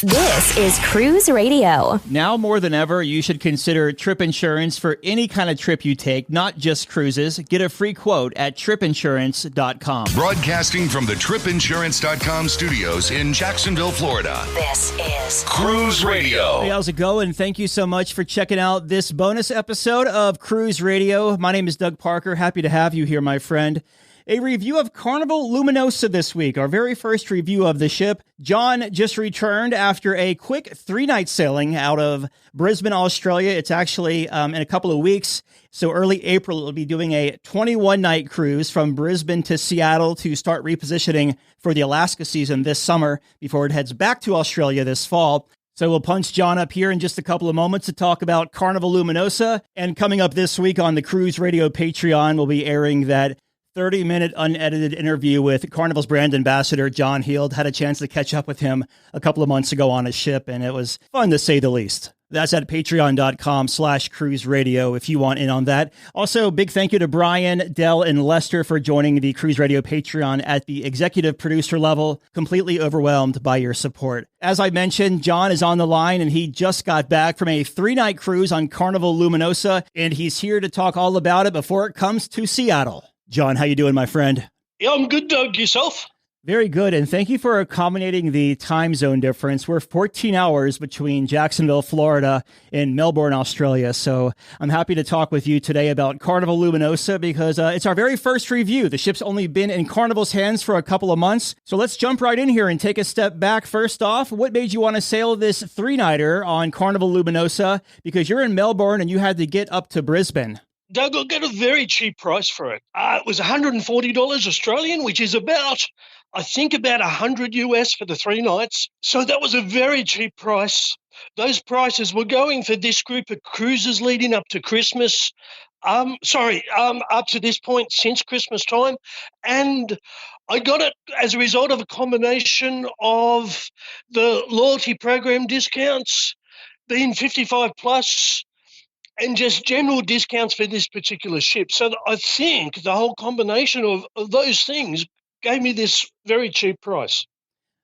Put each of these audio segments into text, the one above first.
This is Cruise Radio. Now more than ever, you should consider trip insurance for any kind of trip you take, not just cruises. Get a free quote at tripinsurance.com. Broadcasting from the tripinsurance.com studios in Jacksonville, Florida. This is Cruise Radio. Hey, how's it going? Thank you so much for checking out this bonus episode of Cruise Radio. My name is Doug Parker. Happy to have you here, my friend. A review of Carnival Luminosa this week, our very first review of the ship. John just returned after a quick 3-night sailing out of Brisbane, Australia. It's actually in a couple of weeks. So early April, it'll be doing a 21-night cruise from Brisbane to Seattle to start repositioning for the Alaska season this summer before it heads back to Australia this fall. So we'll punch John up here in just a couple of moments to talk about Carnival Luminosa. And coming up this week on the Cruise Radio Patreon, we'll be airing that 30-minute unedited interview with Carnival's brand ambassador, John Heald. Had a chance to catch up with him a couple of months ago on a ship, and it was fun to say the least. That's at patreon.com/cruise radio if you want in on that. Also, big thank you to Brian, Dell, and Lester for joining the Cruise Radio Patreon at the executive producer level. Completely overwhelmed by your support. As I mentioned, John is on the line, and he just got back from a 3-night cruise on Carnival Luminosa, and he's here to talk all about it before it comes to Seattle. John, how you doing, my friend? Yeah, I'm good, Doug. Yourself? Very good, and thank you for accommodating the time zone difference. We're 14 hours between Jacksonville, Florida, and Melbourne, Australia, so I'm happy to talk with you today about Carnival Luminosa because it's our very first review. The ship's only been in Carnival's hands for a couple of months, so let's jump right in here and take a step back. First off, what made you want to sail this 3-nighter on Carnival Luminosa? Because you're in Melbourne and you had to get up to Brisbane. Doug, I got a very cheap price for it. It was $140 Australian, which is about 100 US for the 3 nights. So that was a very cheap price. Those prices were going for this group of cruises leading up to Christmas. Up to this point since Christmas time. And I got it as a result of a combination of the loyalty program discounts, being 55 plus, and just general discounts for this particular ship. So I think the whole combination of those things gave me this very cheap price.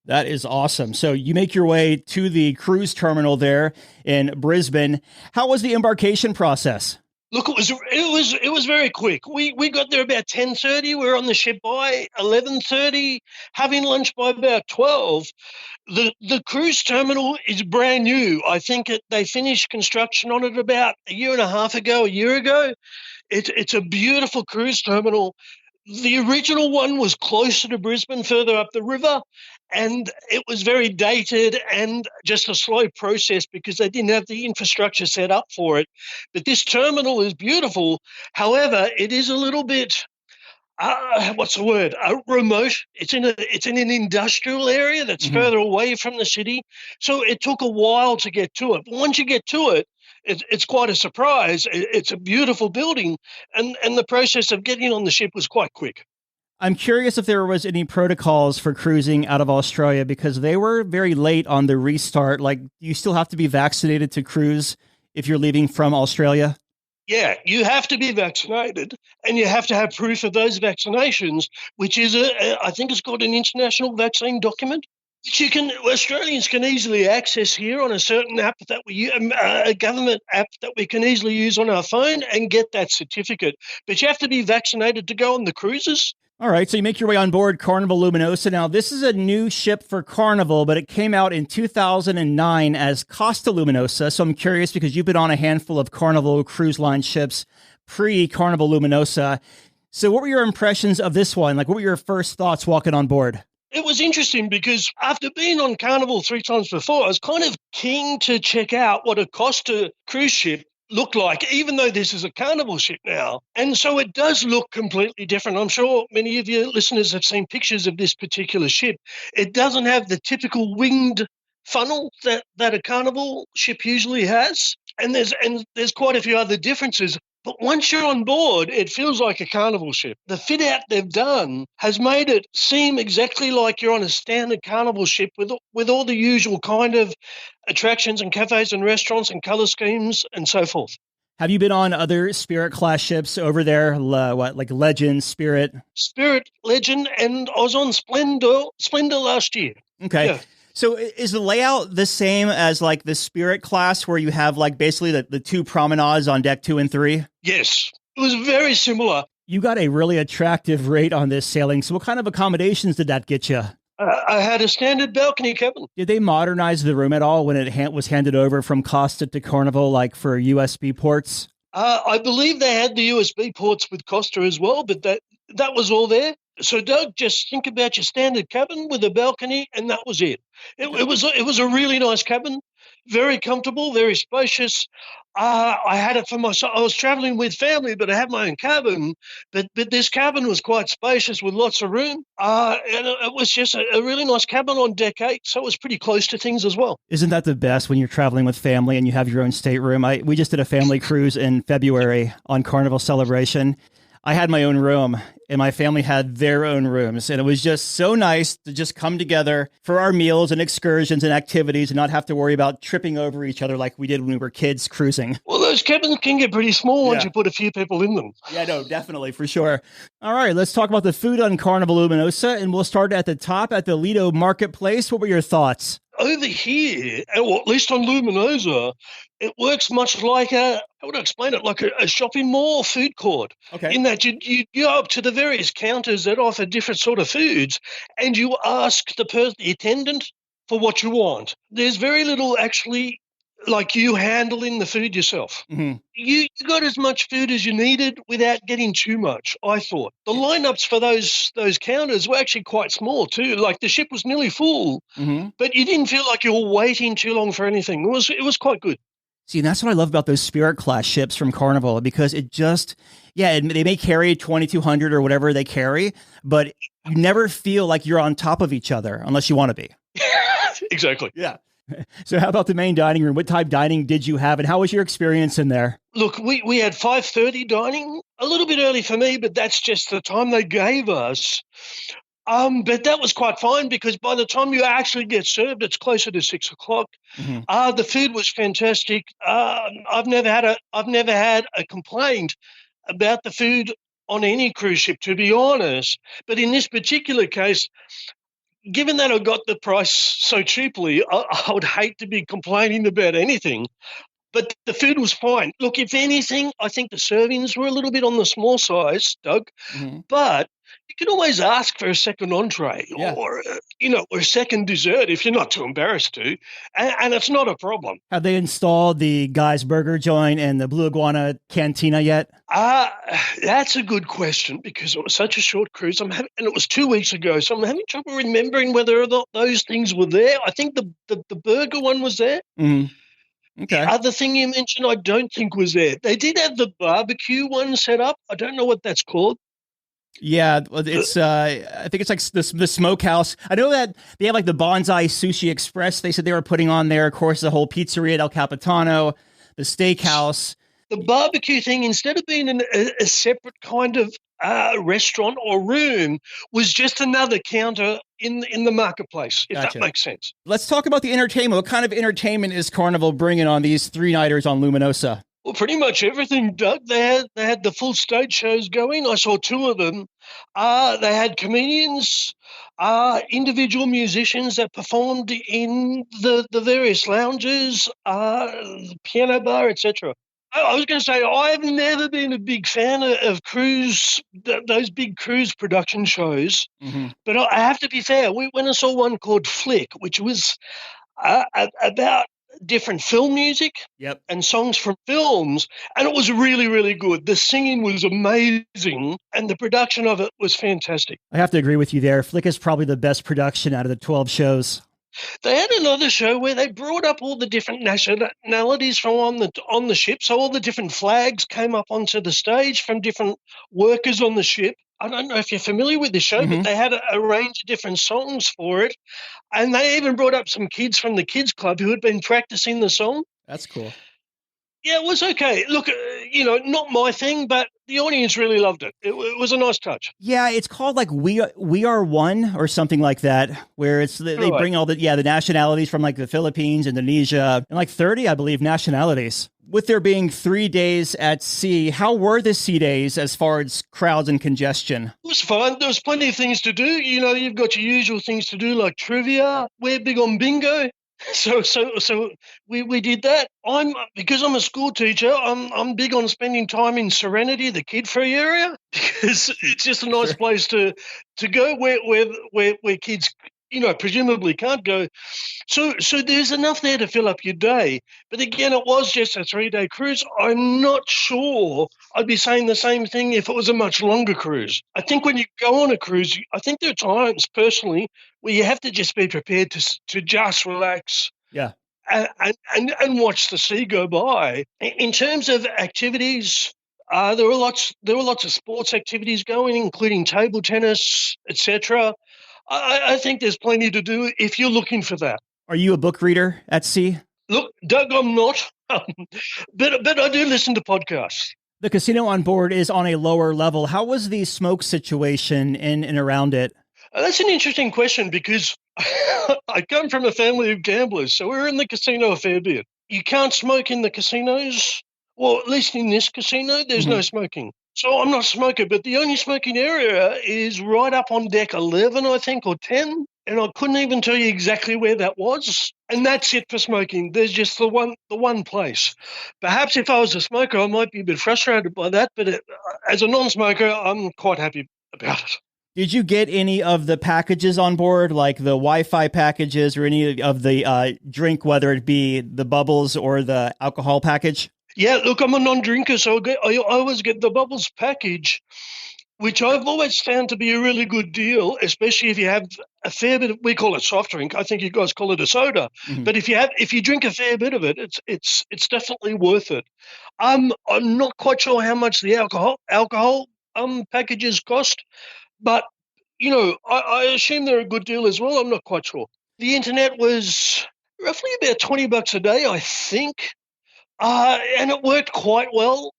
That is awesome. So you make your way to the cruise terminal there in Brisbane. How was the embarkation process? Look, it was very quick. We got there about 10:30. We were on the ship by 11:30, having lunch by about 12. The cruise terminal is brand new. I think they finished construction on it about a year ago. It's a beautiful cruise terminal. The original one was closer to Brisbane, further up the river, and it was very dated and just a slow process because they didn't have the infrastructure set up for it. But this terminal is beautiful. However, it is a little bit, remote. It's in an industrial area that's further away from the city. So it took a while to get to it. But once you get to it, it's quite a surprise. It's a beautiful building, and the process of getting on the ship was quite quick. I'm curious if there was any protocols for cruising out of Australia because they were very late on the restart. Like, you still have to be vaccinated to cruise if you're leaving from Australia? Yeah, you have to be vaccinated, and you have to have proof of those vaccinations, which is I think it's called an international vaccine document. Australians can easily access here on a certain app that a government app that we can easily use on our phone and get that certificate. But you have to be vaccinated to go on the cruises. All right, so you make your way on board Carnival Luminosa. Now, this is a new ship for Carnival, but it came out in 2009 as Costa Luminosa. So I'm curious because you've been on a handful of Carnival Cruise Line ships pre-Carnival Luminosa. So what were your impressions of this one? Like, what were your first thoughts walking on board? It was interesting because after being on Carnival 3 times before, I was kind of keen to check out what a Costa cruise ship looked like, even though this is a Carnival ship now. And so it does look completely different. I'm sure many of your listeners have seen pictures of this particular ship. It doesn't have the typical winged funnel that a Carnival ship usually has. And there's quite a few other differences. But once you're on board, it feels like a Carnival ship. The fit out they've done has made it seem exactly like you're on a standard Carnival ship with all the usual kind of attractions and cafes and restaurants and color schemes and so forth. Have you been on other Spirit class ships over there? Like Legend, Spirit? Spirit, Legend, and I was on Splendor last year. Okay. Yeah. So is the layout the same as like the Spirit class where you have like basically the two promenades on deck 2 and 3? Yes, it was very similar. You got a really attractive rate on this sailing. So what kind of accommodations did that get you? I had a standard balcony cabin. Did they modernize the room at all when it was handed over from Costa to Carnival, like for USB ports? I believe they had the USB ports with Costa as well, but that was all there. So, Doug, just think about your standard cabin with a balcony, and that was it. It was a really nice cabin, very comfortable, very spacious. I had it for myself. I was traveling with family, but I had my own cabin. But this cabin was quite spacious with lots of room. And it was just a really nice cabin on deck 8, so it was pretty close to things as well. Isn't that the best when you're traveling with family and you have your own stateroom? We just did a family cruise in February on Carnival Celebration. I had my own room and my family had their own rooms. And it was just so nice to just come together for our meals and excursions and activities and not have to worry about tripping over each other like we did when we were kids cruising. Well, those cabins can get pretty small once you put a few people in them. Yeah, no, definitely, for sure. All right, let's talk about the food on Carnival Luminosa, and we'll start at the top at the Lido Marketplace. What were your thoughts? Over here, or at least on Luminosa, it works much like how would I explain it? Like a shopping mall food court. Okay. In that you go up to the various counters that offer different sort of foods, and you ask the attendant for what you want. There's very little actually like you handling the food yourself. Mm-hmm. You got as much food as you needed without getting too much, I thought. The lineups for those counters were actually quite small too. Like the ship was nearly full, but you didn't feel like you were waiting too long for anything. It was quite good. See, and that's what I love about those Spirit class ships from Carnival, because it just, they may carry 2,200 or whatever they carry, but you never feel like you're on top of each other unless you want to be. Exactly. Yeah. So how about the main dining room? What type dining did you have, and how was your experience in there? Look, we had 5:30 dining, a little bit early for me, but that's just the time they gave us. But that was quite fine because by the time you actually get served, it's closer to 6 o'clock. The food was fantastic. I've never had a complaint about the food on any cruise ship, to be honest. But in this particular case, given that I got the price so cheaply, I would hate to be complaining about anything. But the food was fine. Look, if anything, I think the servings were a little bit on the small size, Doug. But you can always ask for a second entree or a second dessert if you're not too embarrassed to, and it's not a problem. Have they installed the Guy's Burger joint and the Blue Iguana Cantina yet? That's a good question because it was such a short cruise. And it was 2 weeks ago, so I'm having trouble remembering whether or not those things were there. I think the burger one was there. Okay. The other thing you mentioned, I don't think was there. They did have the barbecue one set up. I don't know what that's called. Yeah, it's I think it's like the smokehouse. I know that they have like the Bonsai Sushi Express. They said they were putting on there, of course, the whole pizzeria at El Capitano, the steakhouse. The barbecue thing, instead of being a separate kind of restaurant or room, was just another counter in the marketplace, if that makes sense. Let's talk about the entertainment. What kind of entertainment is Carnival bringing on these 3-nighters on Luminosa? Well, pretty much everything, Doug. They had the full stage shows going. I saw 2 of them. They had comedians, individual musicians that performed in the various lounges, the piano bar, etc. I was going to say, I've never been a big fan of those big cruise production shows. But I have to be fair. We went and saw one called Flick, which was about different film music and songs from films, and it was really, really good. The singing was amazing, and the production of it was fantastic. I have to agree with you there. Flick is probably the best production out of the 12 shows. They had another show where they brought up all the different nationalities from on the ship, so all the different flags came up onto the stage from different workers on the ship. I don't know if you're familiar with this show, but they had a range of different songs for it. And they even brought up some kids from the kids club who had been practicing the song. That's cool. Yeah, it was okay. Look, not my thing, but the audience really loved it. It was a nice touch. Yeah, it's called like We Are One or something like that, where it's they bring all the nationalities from like the Philippines, Indonesia, and like 30, I believe, nationalities. With there being 3 days at sea, how were the sea days as far as crowds and congestion? It was fun. There was plenty of things to do. You know, you've got your usual things to do like trivia. We're big on bingo. So we did that. Because I'm a school teacher, I'm big on spending time in Serenity, the kid-free area, because it's just a nice place to go where kids, you know, presumably can't go. So there's enough there to fill up your day. But again, it was just a 3-day cruise. I'm not sure I'd be saying the same thing if it was a much longer cruise. I think when you go on a cruise, I think there are times personally where you have to just be prepared to just relax. Yeah. And watch the sea go by. In terms of activities, there were lots of sports activities going, including table tennis, etc. I think there's plenty to do if you're looking for that. Are you a book reader at sea? Look, Doug, I'm not, but I do listen to podcasts. The casino on board is on a lower level. How was the smoke situation in and around it? That's an interesting question because I come from a family of gamblers, so we're in the casino a fair bit. You can't smoke in the casinos, or at least in this casino, there's no smoking. So I'm not a smoker, but the only smoking area is right up on deck 11, I think, or 10. And I couldn't even tell you exactly where that was. And that's it for smoking. There's just the one place. Perhaps if I was a smoker, I might be a bit frustrated by that. But as a non-smoker, I'm quite happy about it. Did you get any of the packages on board, like the Wi-Fi packages or any of the drink, whether it be the bubbles or the alcohol package? Yeah, look, I'm a non-drinker, so I always get the bubbles package, which I've always found to be a really good deal, especially if you have a fair bit of, we call it soft drink. I think you guys call it a soda. But if you drink a fair bit of it, it's definitely worth it. I'm not quite sure how much the alcohol packages cost, but you know, I assume they're a good deal as well. I'm not quite sure. The internet was roughly about $20 a day, I think, and it worked quite well.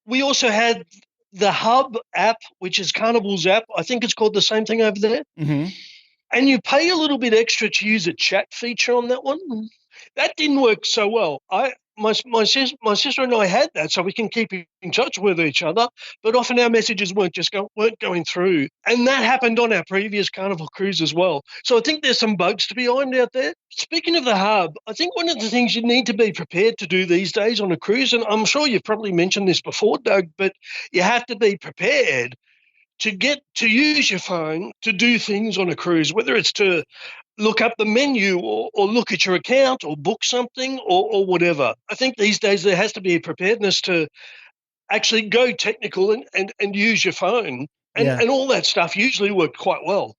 We also had the Hub app, which is Carnival's app. I think it's called the same thing over there. And you pay a little bit extra to use a chat feature on that one. That didn't work so well. My sister and I had that, so we can keep in touch with each other. But often our messages weren't going through, and that happened on our previous Carnival cruise as well. So I think there's some bugs to be ironed out there. Speaking of the Hub, I think one of the things you need to be prepared to do these days on a cruise, and I'm sure you've probably mentioned this before, Doug, but you have to be prepared to use your phone to do things on a cruise, whether it's to look up the menu or look at your account or book something or whatever. I think these days there has to be a preparedness to actually go technical and use your phone. And all that stuff usually worked quite well.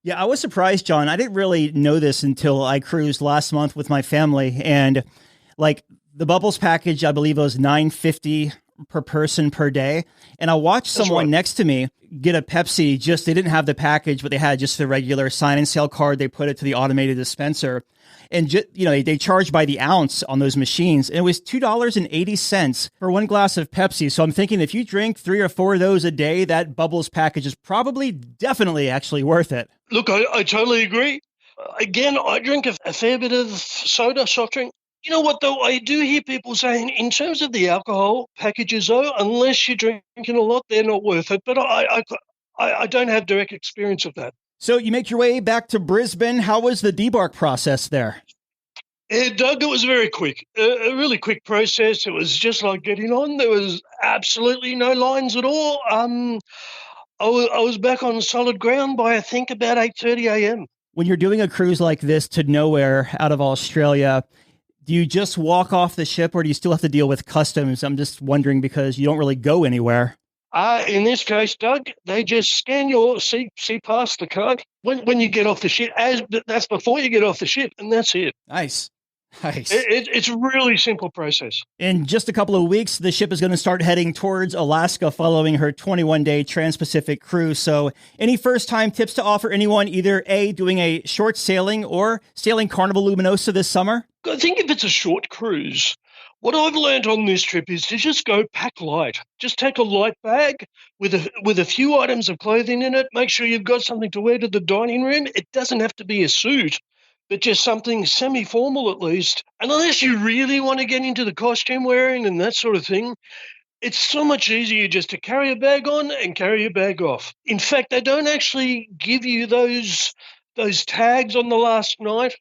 Yeah, I was surprised, John. I didn't really know this until I cruised last month with my family. And like the Bubbles package, I believe it was $9.50 per person per day. And I watched someone next to me get a Pepsi. They didn't have the package, but they had just the regular sign and sale card. They put it to the automated dispenser, and they charge by the ounce on those machines. And it was $2.80 for one glass of Pepsi. So I'm thinking if you drink 3 or 4 of those a day, that Bubbles package is definitely actually worth it. Look, I totally agree. Again, I drink a fair bit of soda, soft drink. You know what, though? I do hear people saying, in terms of the alcohol packages, though, unless you're drinking a lot, they're not worth it. But I don't have direct experience of that. So you make your way back to Brisbane. How was the debark process there? Doug, it was very quick, a really quick process. It was just like getting on. There was absolutely no lines at all. I was back on solid ground by, I think, about 8:30 a.m. When you're doing a cruise like this to nowhere out of Australia, do you just walk off the ship or do you still have to deal with customs? I'm just wondering because you don't really go anywhere. In this case, Doug, they just scan your see past the card when you get off the ship. That's before you get off the ship, and that's it. Nice. It's a really simple process. In just a couple of weeks, the ship is going to start heading towards Alaska following her 21-day Trans-Pacific cruise. So any first-time tips to offer anyone either A, doing a short sailing or sailing Carnival Luminosa this summer? I think if it's a short cruise, what I've learned on this trip is to just go pack light. Just take a light bag with a few items of clothing in it. Make sure you've got something to wear to the dining room. It doesn't have to be a suit. but just something semi-formal at least. And unless you really want to get into the costume wearing and that sort of thing, it's so much easier just to carry a bag on and carry your bag off. In fact, they don't actually give you those tags on the last night.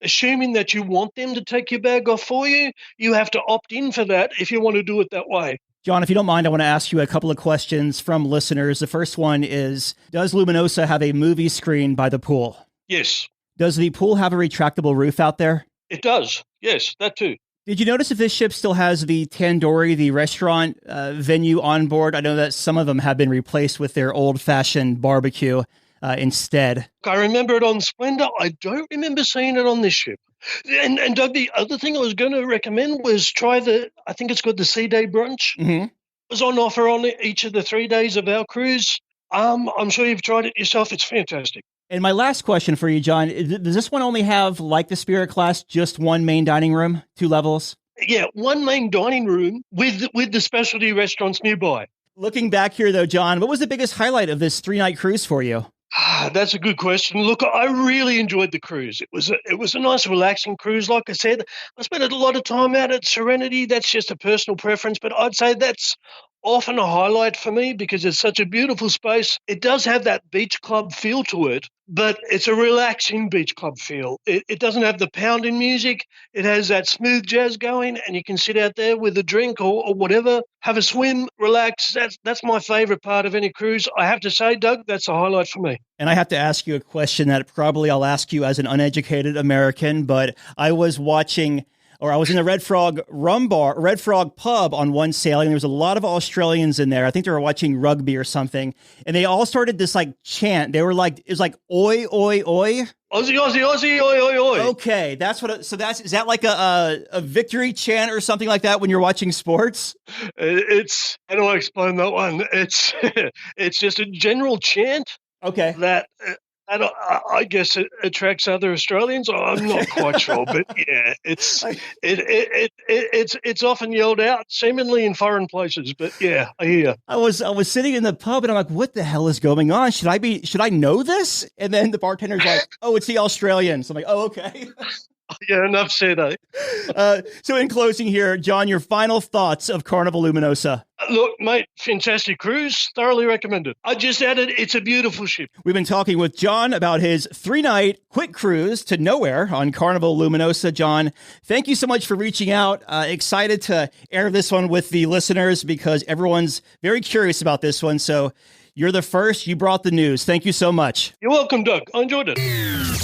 Assuming that you want them to take your bag off for you, you have to opt in for that if you want to do it that way. John, if you don't mind, I want to ask you a couple of questions from listeners. The first one is, does Luminosa have a movie screen by the pool? Yes. Does the pool have a retractable roof out there? It does. Yes, that too. Did you notice if this ship still has the tandoori, the restaurant venue on board? I know that some of them have been replaced with their old-fashioned barbecue instead. I remember it on Splendor. I don't remember seeing it on this ship. And Doug, the other thing I was going to recommend was try I think it's called the Sea Day Brunch. Mm-hmm. It was on offer on each of the 3 days of our cruise. I'm sure you've tried it yourself. It's fantastic. And my last question for you, John, does this one only have, like the Spirit class, just one main dining room, 2 levels? Yeah, one main dining room with the specialty restaurants nearby. Looking back here, though, John, what was the biggest highlight of this 3-night cruise for you? That's a good question. Look, I really enjoyed the cruise. It was a nice, relaxing cruise. Like I said, I spent a lot of time out at Serenity. That's just a personal preference, but I'd say that's often a highlight for me because it's such a beautiful space. It does have that beach club feel to it, but it's a relaxing beach club feel. It doesn't have the pounding music. It has that smooth jazz going, and you can sit out there with a drink or whatever, have a swim, relax. That's my favorite part of any cruise. I have to say, Doug, that's a highlight for me. And I have to ask you a question that probably I'll ask you as an uneducated American, but I was in the Red Frog pub on one sailing. There was a lot of Australians in there. I think they were watching rugby or something. And they all started this chant. They were it was like, oi, oi, oi. Aussie, Aussie, Aussie, oi, oi, oi. Okay. Is that like a victory chant or something like that when you're watching sports? How do I explain that one? It's just a general chant. Okay. That I guess it attracts other Australians. I'm not quite sure, but yeah, it's often yelled out, seemingly in foreign places. But yeah, I hear. I was sitting in the pub and I'm like, what the hell is going on? Should I know this? And then the bartender's like, oh, it's the Australians. I'm like, oh, okay. Yeah, enough said, eh? So in closing here, John, your final thoughts of Carnival Luminosa. Look, mate, fantastic cruise. Thoroughly recommended. I just added, it's a beautiful ship. We've been talking with John about his 3-night quick cruise to nowhere on Carnival Luminosa. John, thank you so much for reaching out. Excited to air this one with the listeners because everyone's very curious about this one. So you're the first. You brought the news. Thank you so much. You're welcome, Doug. I enjoyed it.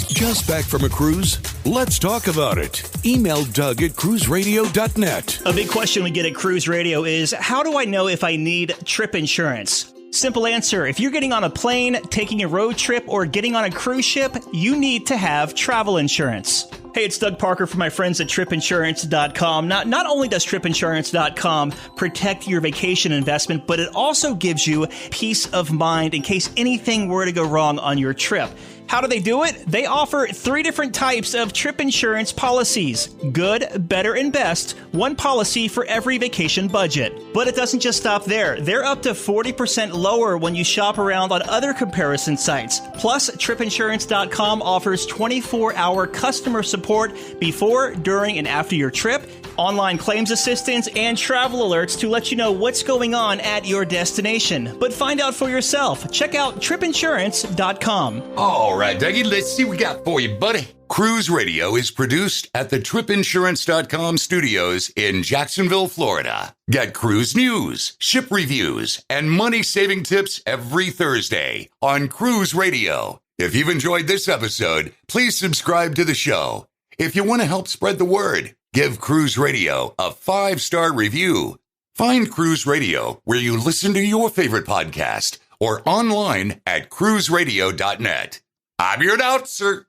Just back from a cruise? Let's talk about it. Email Doug at cruiseradio.net. A big question we get at Cruise Radio is, how do I know if I need trip insurance? Simple answer. If you're getting on a plane, taking a road trip, or getting on a cruise ship, you need to have travel insurance. Hey, it's Doug Parker from my friends at tripinsurance.com. Not only does tripinsurance.com protect your vacation investment, but it also gives you peace of mind in case anything were to go wrong on your trip. How do they do it? They offer 3 different types of trip insurance policies. Good, better, and best. One policy for every vacation budget. But it doesn't just stop there. They're up to 40% lower when you shop around on other comparison sites. Plus, tripinsurance.com offers 24-hour customer support before, during, and after your trip, online claims assistance, and travel alerts to let you know what's going on at your destination. But find out for yourself. Check out tripinsurance.com. All right, Dougie, let's see what we got for you, buddy. Cruise Radio is produced at the tripinsurance.com studios in Jacksonville, Florida. Get cruise news, ship reviews, and money-saving tips every Thursday on Cruise Radio. If you've enjoyed this episode, please subscribe to the show. If you want to help spread the word, give Cruise Radio a 5-star review. Find Cruise Radio where you listen to your favorite podcast or online at cruiseradio.net. I'm your announcer,